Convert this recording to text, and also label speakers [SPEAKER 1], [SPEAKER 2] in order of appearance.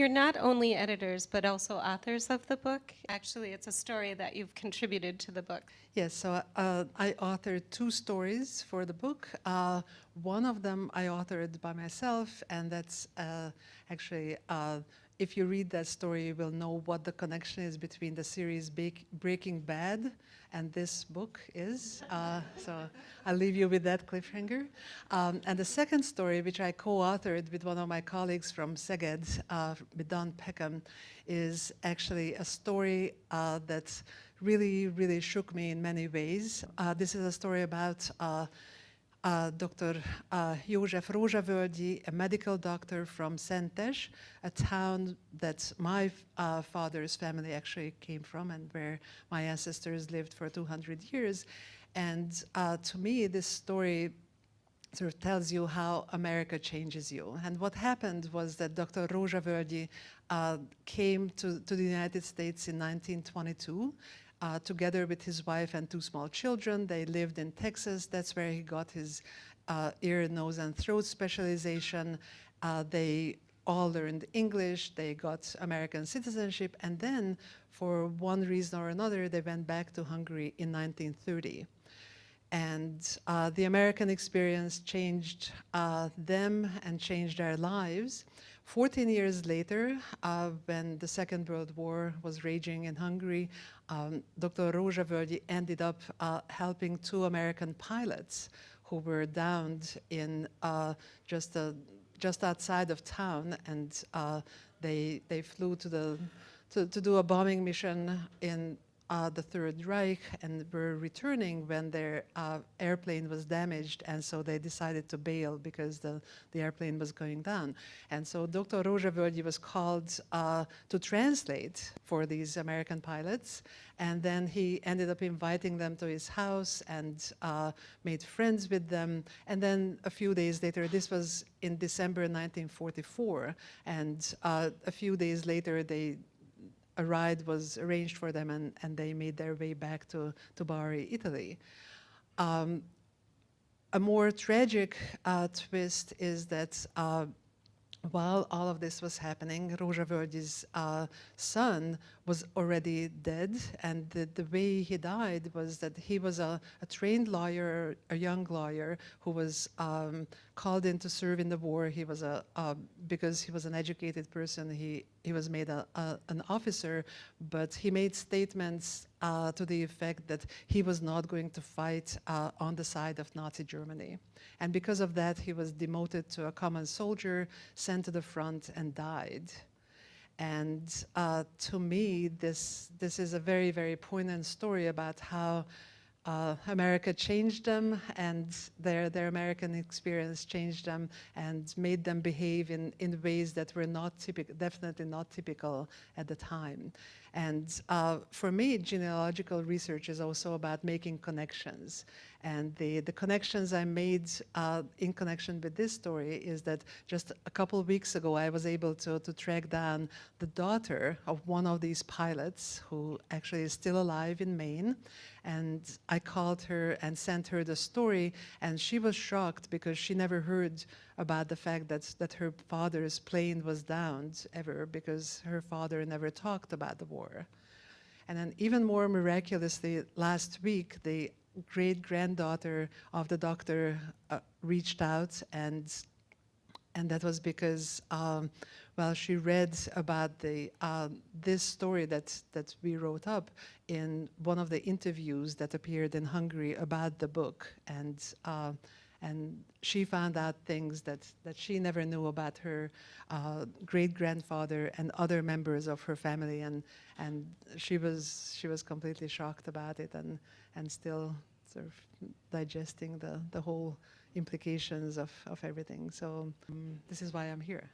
[SPEAKER 1] You're not only editors, but also authors of the book. Actually, it's a story that you've contributed to the book.
[SPEAKER 2] Yes, so I authored 2 stories for the book. One of them I authored by myself, and that's actually, if you read that story, you will know what the connection is between the series Breaking Bad and this book is. So I'll leave you with that cliffhanger. And the second story, which I co-authored with one of my colleagues from Szeged, with Don Peckham, is actually a story that really shook me in many ways. This is a story about Dr. József Rózsavölgyi, a medical doctor from Szentes, a town that my father's family actually came from and where my ancestors lived for 200 years. And to me, this story sort of tells you how America changes you. And what happened was that Dr. Rózsavölgyi came to the United States in 1922, together with his wife and 2 small children. They lived in Texas. That's where he got his ear, nose, and throat specialization. They all learned English. They got American citizenship. And then, for one reason or another, they went back to Hungary in 1930. And the American experience changed them and changed their lives. 14 years later, when the Second World War was raging in Hungary, Dr. Rózsavölgyi ended up helping 2 American pilots who were downed in just outside of town, and they flew to do a bombing mission in the Third Reich, and were returning when their airplane was damaged, and so they decided to bail because the airplane was going down. And so Dr. Rózsavölgyi was called to translate for these American pilots, and then he ended up inviting them to his house and made friends with them. And then a few days later, this was in December 1944, and a few days later a ride was arranged for them, and they made their way back to Bari, Italy. A more tragic twist is that while all of this was happening, Rózsavölgyi's son was already dead, and the way he died was that he was a trained lawyer, a young lawyer, who was called in to serve in the war. He was because he was an educated person, he was made an officer, but he made statements to the effect that he was not going to fight on the side of Nazi Germany. And because of that, he was demoted to a common soldier, sent to the front, and died. And to me, this is a very poignant story about how America changed them, and their American experience changed them and made them behave in ways that were not typical, definitely not typical at the time. And for me, genealogical research is also about making connections. And the connections I made in connection with this story is that just a couple of weeks ago, I was able to track down the daughter of one of these pilots, who actually is still alive in Maine. And I called her and sent her the story, and she was shocked because she never heard about the fact that her father's plane was downed ever, because her father never talked about the war. And then even more miraculously, last week, the great-granddaughter of the doctor reached out, and that was because well, she read about this story that we wrote up in one of the interviews that appeared in Hungary about the book, and she found out things that she never knew about her great-grandfather and other members of her family, and she was completely shocked about it, and still sort of digesting the whole implications of everything. So this is why I'm here.